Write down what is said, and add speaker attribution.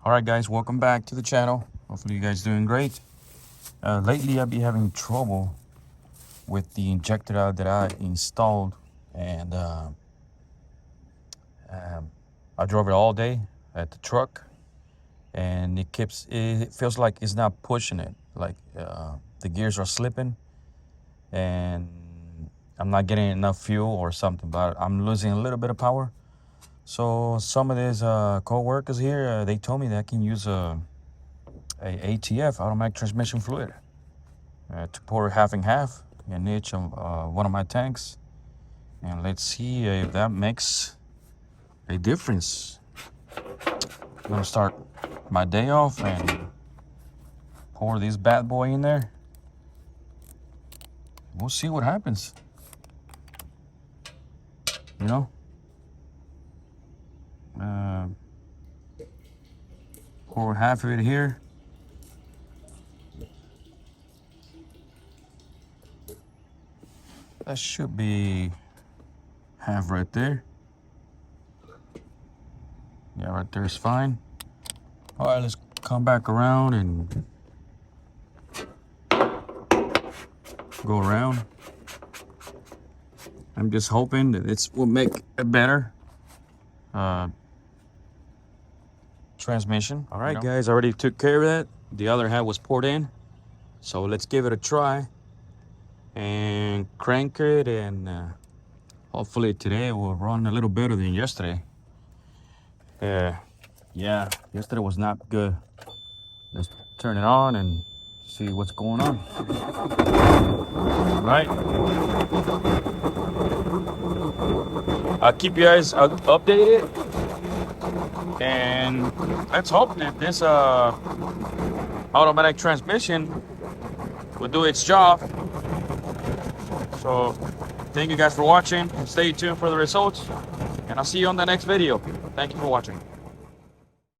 Speaker 1: All right, guys, welcome back to the channel. Hopefully you guys doing great. Lately I've been having trouble with the injector that I installed, and I drove it all day at the truck, and it feels like it's not pushing it, like the gears are slipping and I'm not getting enough fuel or something, but I'm losing a little bit of power. So some of these co-workers here, they told me that I can use a ATF, automatic transmission fluid, to pour half and half in each of one of my tanks, and let's see if that makes a difference. I'm gonna start my day off and pour this bad boy in there. We'll see what happens, you know. Pour half of it here. That should be half right there. Yeah, right there is fine. All right, let's come back around and go around. I'm just hoping that it will make a better transmission. All right, guys, I already took care of that. The other half was poured in, so let's give it a try and crank it, and hopefully today will run a little better than yesterday. Yeah, yesterday was not good. Let's turn it on and see what's going on. All right, I'll keep you guys updated, and let's hope that this automatic transmission will do its job. So thank you guys for watching. Stay tuned for the results, and I'll see you on the next video. Thank you for watching.